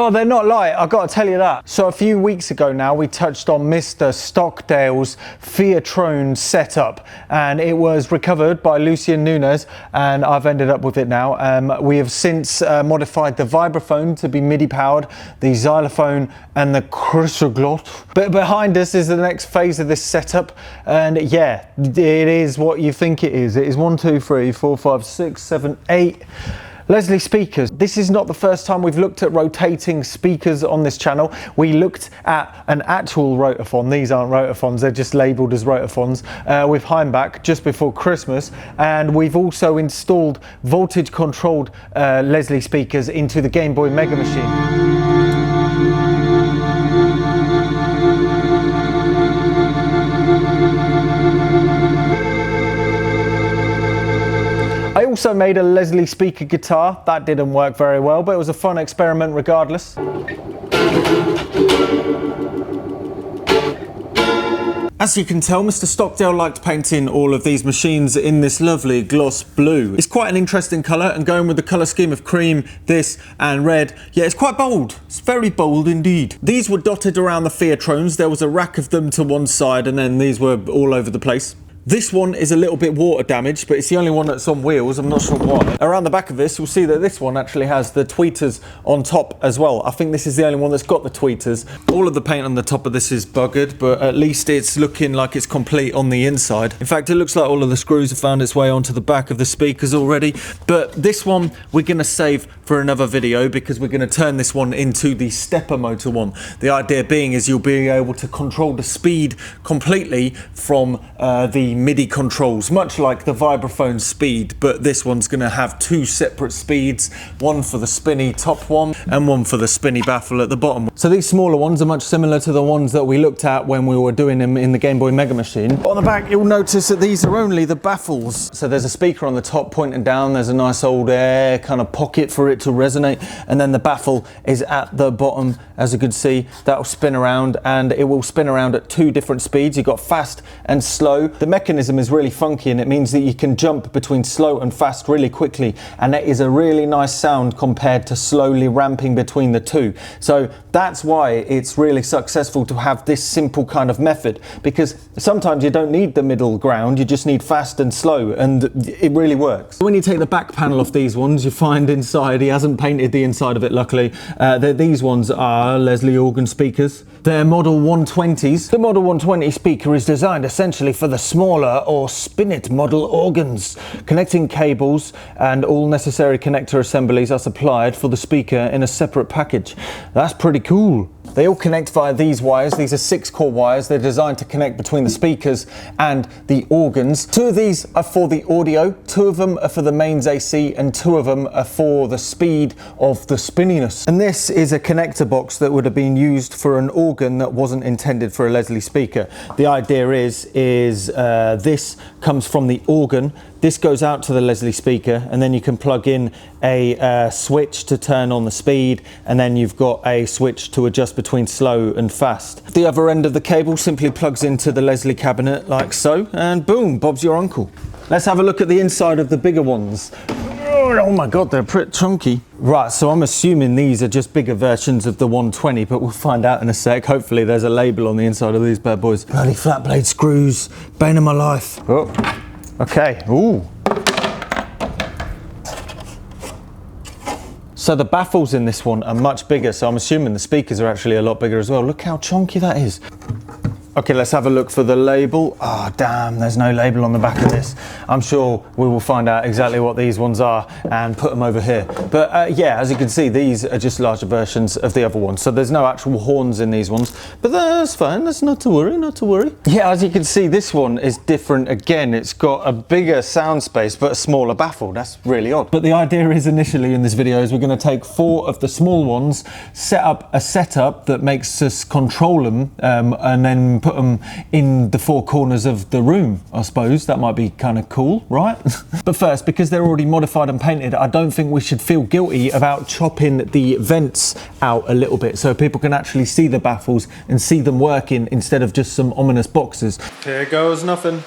Oh, they're not light, I've got to tell you that. So a few weeks ago now, we touched on Mr. Stockdales' Theatrone setup, and it was recovered by Lucien Nunes, and I've ended up with it now. We have since modified the vibraphone to be MIDI powered, the xylophone and the chrysoglot. But behind us is the next phase of this setup, and yeah, it is what you think it is. It is 1, 2, 3, 4, 5, 6, 7, 8 Leslie speakers. This is not the first time we've looked at rotating speakers on this channel. We looked at an actual rotophon. These aren't rotophons, they're just labelled as rotophons, with Heimbach just before Christmas. And we've also installed voltage controlled Leslie speakers into the Game Boy Mega Machine. I also made a Leslie speaker guitar. That didn't work very well, but it was a fun experiment regardless. As you can tell, Mr. Stockdale liked painting all of these machines in this lovely gloss blue. It's quite an interesting colour, and going with the colour scheme of cream, this and red, yeah, it's quite bold. It's very bold indeed. These were dotted around the Theatrones. There was a rack of them to one side, and then these were all over the place. This one is a little bit water damaged, but it's the only one that's on wheels. I'm not sure why. Around the back of this, you'll see that this one actually has the tweeters on top as well. I think this is the only one that's got the tweeters. All of the paint on the top of this is buggered, but at least it's looking like it's complete on the inside. In fact, it looks like all of the screws have found its way onto the back of the speakers already. But this one we're going to save for another video, because we're going to turn this one into the stepper motor one. The idea being is you'll be able to control the speed completely from the MIDI controls, much like the vibraphone speed, but this one's going to have two separate speeds, one for the spinny top one and one for the spinny baffle at the bottom. So these smaller ones are much similar to the ones that we looked at when we were doing them in the Game Boy Mega Machine. On the back you'll notice that these are only the baffles. So there's a speaker on the top pointing down, there's a nice old air kind of pocket for it to resonate, and then the baffle is at the bottom. As you can see, that'll spin around, and it will spin around at two different speeds. You've got fast and slow. The mechanism is really funky, and it means that you can jump between slow and fast really quickly, and that is a really nice sound compared to slowly ramping between the two. So that's why it's really successful to have this simple kind of method, because sometimes you don't need the middle ground, you just need fast and slow, and it really works. When you take the back panel off these ones, you find inside, he hasn't painted the inside of it luckily, that these ones are Leslie organ speakers. They're Model 120s. The Model 120 speaker is designed essentially for the smaller or spin-it model organs. Connecting cables and all necessary connector assemblies are supplied for the speaker in a separate package. That's pretty cool. They all connect via these wires. These are 6-core wires. They're designed to connect between the speakers and the organs. 2 of these are for the audio, 2 of them are for the mains AC, and 2 of them are for the speed of the spinniness. And this is a connector box that would have been used for an organ that wasn't intended for a Leslie speaker. The idea is this comes from the organ. This goes out to the Leslie speaker, and then you can plug in a switch to turn on the speed, and then you've got a switch to adjust between slow and fast. The other end of the cable simply plugs into the Leslie cabinet like so, and boom, Bob's your uncle. Let's have a look at the inside of the bigger ones. Oh my god, they're pretty chunky. Right, so I'm assuming these are just bigger versions of the 120, but we'll find out in a sec. Hopefully there's a label on the inside of these bad boys. Bloody flat blade screws, bane of my life. Oh. Okay, ooh. So the baffles in this one are much bigger, so I'm assuming the speakers are actually a lot bigger as well. Look how chunky that is. Okay, let's have a look for the label. Oh, damn, there's no label on the back of this. I'm sure we will find out exactly what these ones are and put them over here. But yeah, as you can see, these are just larger versions of the other ones. So there's no actual horns in these ones, but that's fine. That's not to worry, not to worry. Yeah, as you can see, this one is different again. It's got a bigger sound space, but a smaller baffle. That's really odd. But the idea is initially in this video is we're going to take 4 of the small ones, set up a setup that makes us control them, and then put them in the 4 corners of the room, I suppose. That might be kind of cool, right? But first, because they're already modified and painted, I don't think we should feel guilty about chopping the vents out a little bit so people can actually see the baffles and see them working instead of just some ominous boxes. Here goes nothing.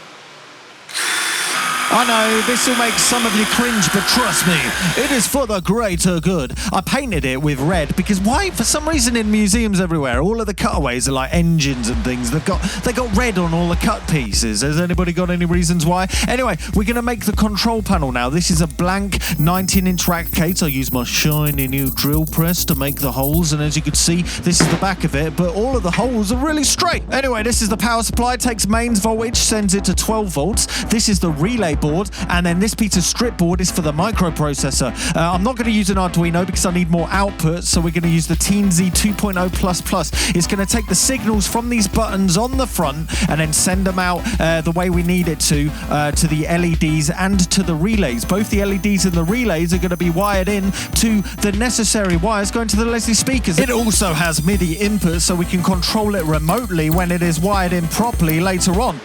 I know, this will make some of you cringe, but trust me, it is for the greater good. I painted it with red because why? For some reason in museums everywhere, all of the cutaways are like engines and things. They got red on all the cut pieces. Has anybody got any reasons why? Anyway, we're going to make the control panel now. This is a blank 19-inch rack case. I use my shiny new drill press to make the holes, and as you can see, this is the back of it, but all of the holes are really straight. Anyway, this is the power supply. Takes mains voltage, sends it to 12 volts. This is the relay board, and then this piece of strip board is for the microprocessor. I'm not going to use an Arduino because I need more output, so we're going to use the TheTechromancer 2.0++. It's going to take the signals from these buttons on the front and then send them out the way we need it to the LEDs and to the relays. Both the LEDs and the relays are going to be wired in to the necessary wires going to the Leslie speakers. It also has MIDI input, so we can control it remotely when it is wired in properly later on.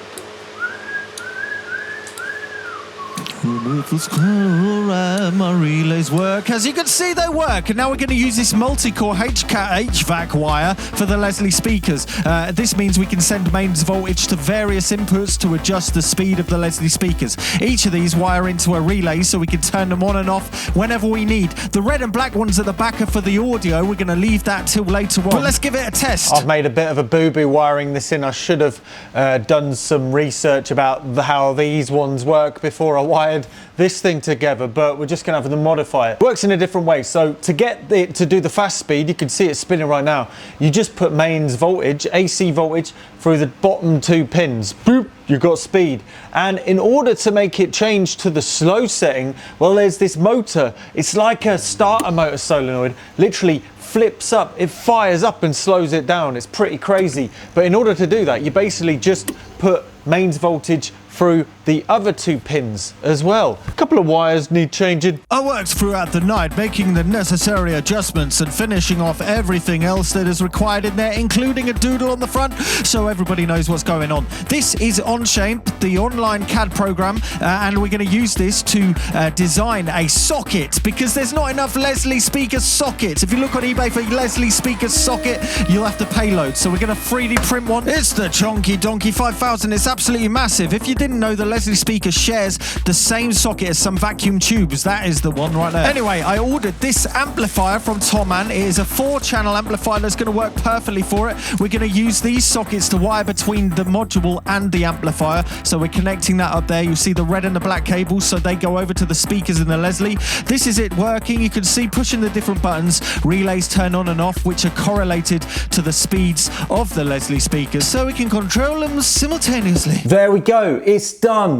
My relays work. As you can see, they work. And now we're going to use this multi-core HVAC wire for the Leslie speakers. This means we can send mains voltage to various inputs to adjust the speed of the Leslie speakers. Each of these wire into a relay so we can turn them on and off whenever we need. The red and black ones at the back are for the audio. We're going to leave that till later on. But let's give it a test. I've made a bit of a boo-boo wiring this in. I should have done some research about how these ones work before I wired this thing together, but we're just gonna have to modify it. Works in a different way. So to get it to do the fast speed, you can see it spinning right now. You just put mains voltage, AC voltage, through the bottom 2 pins. Boop, you've got speed. And in order to make it change to the slow setting, well, there's this motor. It's like a starter motor solenoid, literally flips up, it fires up and slows it down. It's pretty crazy. But in order to do that, you basically just put mains voltage through the other 2 pins as well. A couple of wires need changing. I worked throughout the night making the necessary adjustments and finishing off everything else that is required in there, including a doodle on the front, so everybody knows what's going on. This is Onshape, the online CAD program, and we're going to use this to design a socket, because there's not enough Leslie speaker sockets. If you look on eBay for Leslie speaker socket, you'll have to pay loads. So we're going to 3D print one. It's the Chonky Donkey 5000. It's absolutely massive. If you didn't know, the Leslie speaker shares the same socket as some vacuum tubes. That is the one right there. Anyway, I ordered this amplifier from Thomann. It is a 4-channel amplifier that's going to work perfectly for it. We're going to use these sockets to wire between the module and the amplifier. So we're connecting that up there. You see the red and the black cables, so they go over to the speakers in the Leslie. This is it working. You can see pushing the different buttons. Relays turn on and off, which are correlated to the speeds of the Leslie speakers, so we can control them simultaneously. There we go. It's done.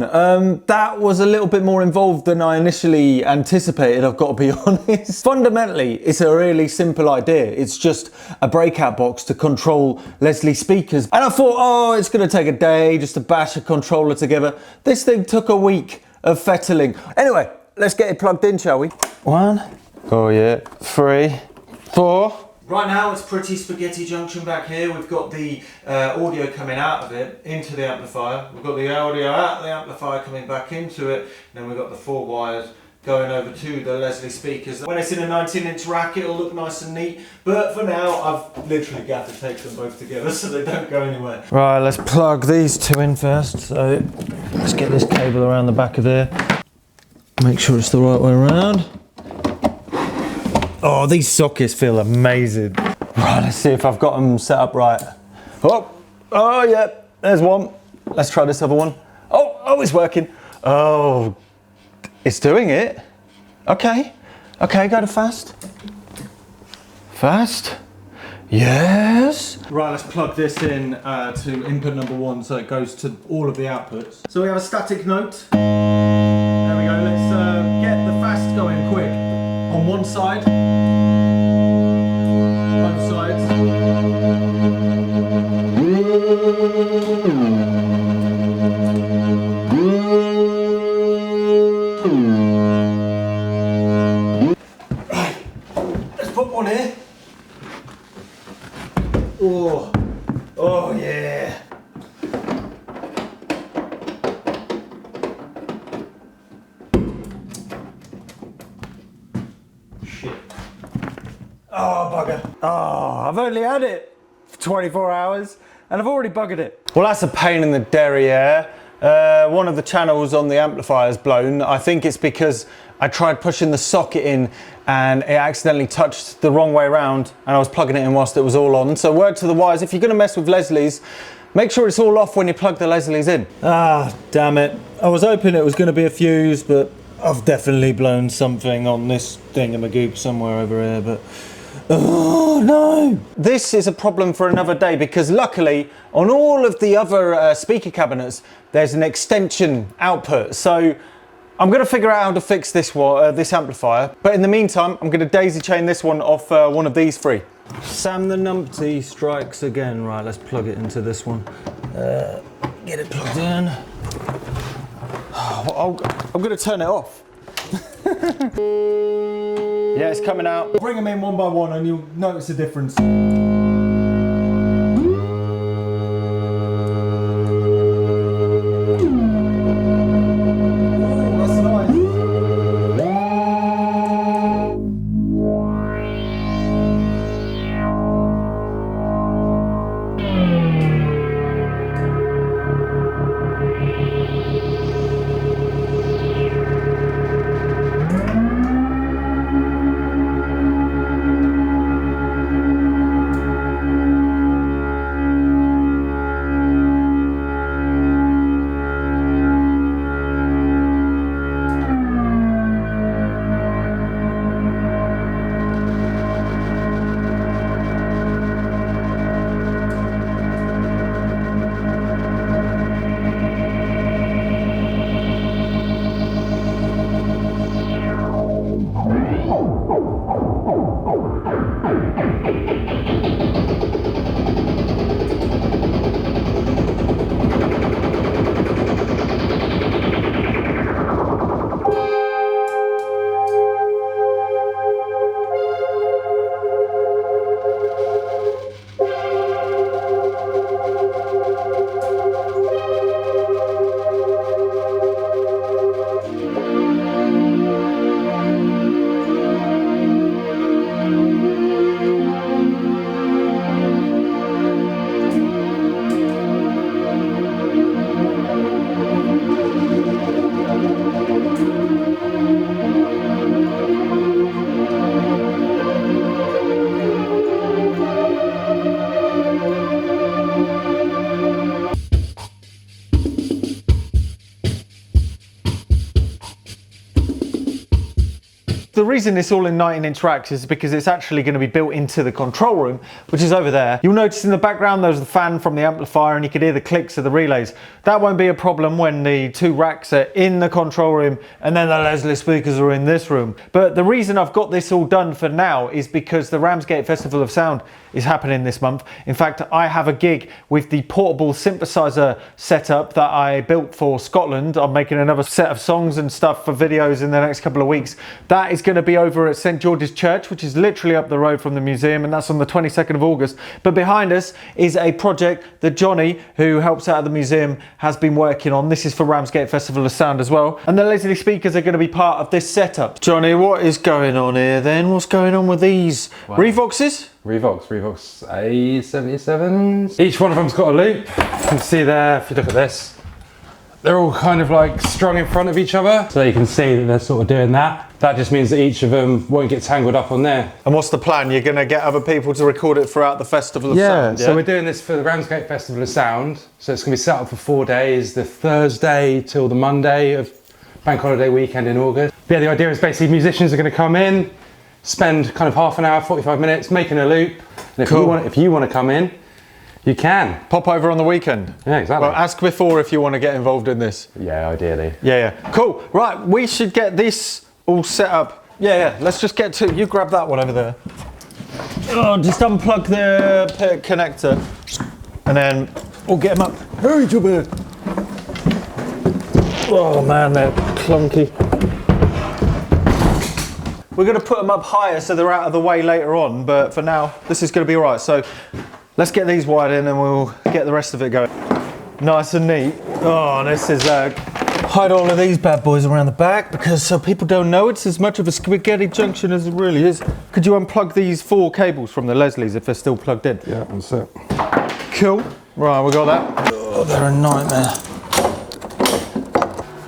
That was a little bit more involved than I initially anticipated, I've got to be honest. Fundamentally, it's a really simple idea. It's just a breakout box to control Leslie speakers. And I thought, oh, it's going to take a day just to bash a controller together. This thing took a week of fettling. Anyway, let's get it plugged in, shall we? 1, oh yeah, 3, 4. Right now it's pretty spaghetti junction back here. We've got the audio coming out of it into the amplifier. We've got the audio out of the amplifier coming back into it. And then we've got the 4 wires going over to the Leslie speakers. When it's in a 19-inch rack, it'll look nice and neat. But for now, I've literally got to take them both together so they don't go anywhere. Right, let's plug these 2 in first. So let's get this cable around the back of there. Make sure it's the right way around. Oh, these sockets feel amazing. Right, let's see if I've got them set up right. Oh yeah, there's one. Let's try this other one. Oh, it's working. Oh, it's doing it. Okay, go to fast. Fast. Yes. Right, let's plug this in to input number 1 so it goes to all of the outputs. So we have a static note. There we go, let's get the fast going quick. On one side, both sides. Right, let's put one here. Oh, oh yeah. Shit. Oh, bugger. Oh, I've only had it for 24 hours and I've already buggered it. Well, that's a pain in the derriere. One of the channels on the amplifier is blown. I think it's because I tried pushing the socket in and it accidentally touched the wrong way around and I was plugging it in whilst it was all on. So word to the wise, if you're gonna mess with Leslie's, make sure it's all off when you plug the Leslie's in. Ah, damn it. I was hoping it was gonna be a fuse, but I've definitely blown something on this thingamagoop somewhere over here, but oh no! This is a problem for another day because luckily on all of the other speaker cabinets there's an extension output. So I'm going to figure out how to fix this one, this amplifier. But in the meantime, I'm going to daisy chain this one off one of these 3. Sam the numpty strikes again. Right, let's plug it into this one. Get it plugged in. Oh, I'm going to turn it off. Yeah, it's coming out. Bring them in one by one and you'll notice a difference. The reason it's all in 19-inch racks is because it's actually going to be built into the control room, which is over there. You'll notice in the background there's the fan from the amplifier and you can hear the clicks of the relays. That won't be a problem when the 2 racks are in the control room and then the Leslie speakers are in this room. But the reason I've got this all done for now is because the RAMSGATE Festival of Sound is happening this month. In fact, I have a gig with the portable synthesizer setup that I built for Scotland. I'm making another set of songs and stuff for videos in the next couple of weeks. That is going to be over at St George's Church, which is literally up the road from the museum, and that's on the 22nd of August. But behind us is a project that Johnny, who helps out at the museum, has been working on. This is for RAMSGATE Festival of Sound as well. And the Leslie speakers are going to be part of this setup. Johnny, what is going on here then? What's going on with these? Wow. Revoxes? Revox A77s. Each one of them's got a loop. You can see there, if you look at this, they're all kind of like strung in front of each other. So you can see that they're sort of doing that. That just means that each of them won't get tangled up on there. And what's the plan? You're going to get other people to record it throughout the Festival of Sound? So we're doing this for the RAMSGATE Festival of Sound. So it's going to be set up for 4 days, the Thursday till the Monday of Bank Holiday weekend in August. But yeah, the idea is basically musicians are going to come in, spend kind of half an hour, 45 minutes making a loop. And if, Cool. if you want to come in, you can. Pop over on the weekend. Yeah, exactly. Well, ask before if you want to get involved in this. Yeah, ideally. Yeah. Cool. Right, we should get this all set up. Yeah. Let's just get to. You grab that one over there. Oh, just unplug the connector, and then we'll get them up. Hurry, Jubber. Oh man, they're clunky. We're going to put them up higher so they're out of the way later on, but for now, this is going to be all right. So let's get these wired in and we'll get the rest of it going. Nice and neat. Oh, this is hide all of these bad boys around the back because so people don't know it's as much of a spaghetti junction as it really is. Could you unplug these 4 cables from the Leslies if they're still plugged in? Yeah, that's it. Cool. Right, we got that. Oh, they're a nightmare.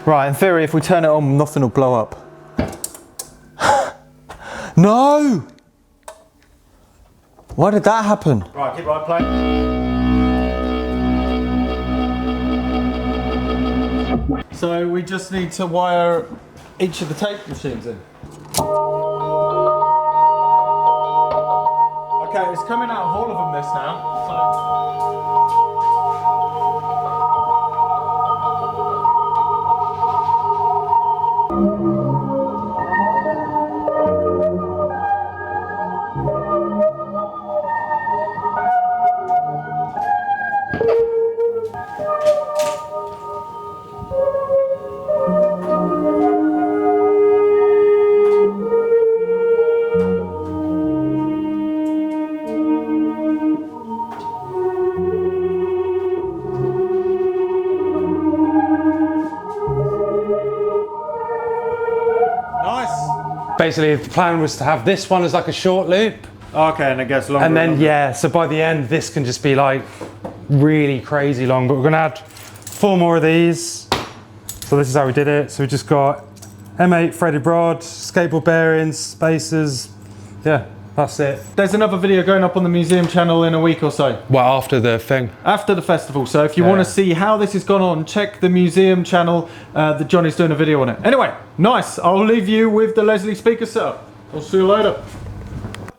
Right, in theory, if we turn it on, nothing will blow up. No! Why did that happen? Right, keep right playing. So we just need to wire each of the tape machines in. Okay, it's coming out of all of them this now. Basically, the plan was to have this one as like a short loop. Okay, and it gets longer. And then, yeah, so by the end, this can just be like really crazy long, but we're gonna add 4 more of these. So this is how we did it. So we just got M8 threaded rod, skateboard bearings, spacers. Yeah, that's it. There's another video going up on the museum channel in a week or so. Well, after the thing. After the festival. So if you want to see how this has gone on, check the museum channel. That Johnny's doing a video on it. Anyway, nice. I'll leave you with the Leslie speaker setup. I'll see you later.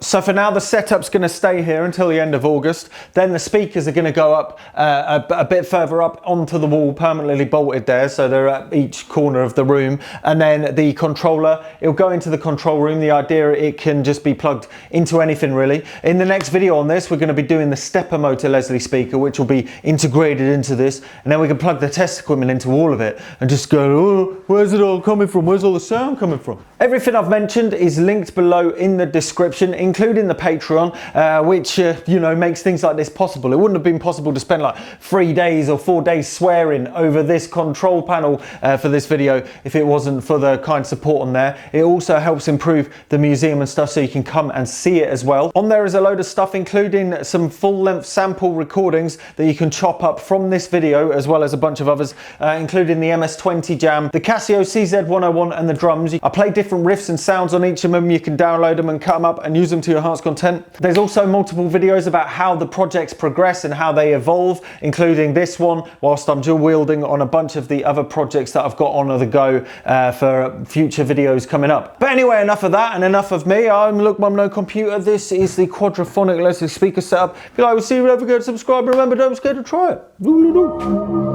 So for now, the setup's going to stay here until the end of August. Then the speakers are going to go up a bit further up onto the wall, permanently bolted there, so they're at each corner of the room. And then the controller, it'll go into the control room. The idea, it can just be plugged into anything really. In the next video on this, we're going to be doing the stepper motor Leslie speaker, which will be integrated into this. And then we can plug the test equipment into all of it and just go, oh, where's it all coming from? Where's all the sound coming from? Everything I've mentioned is linked below in the description, including the Patreon, which you know, makes things like this possible. It wouldn't have been possible to spend like 3 days or 4 days swearing over this control panel for this video if it wasn't for the kind support on there. It also helps improve the museum and stuff, so you can come and see it as well. On there is a load of stuff, including some full-length sample recordings that you can chop up from this video, as well as a bunch of others, including the MS-20 Jam, the Casio CZ101 and the drums. I play different riffs and sounds on each of them. You can download them and cut them up and use them to your heart's content. There's also multiple videos about how the projects progress and how they evolve, including this one, whilst I'm dual wielding on a bunch of the other projects that I've got on the go for future videos coming up. But anyway, enough of that and enough of me. I'm Look Mum No Computer. This is the Quadraphonic Leslie speaker setup. If you like, we'll see you. Don't forget to subscribe. Remember, don't be scared to try it.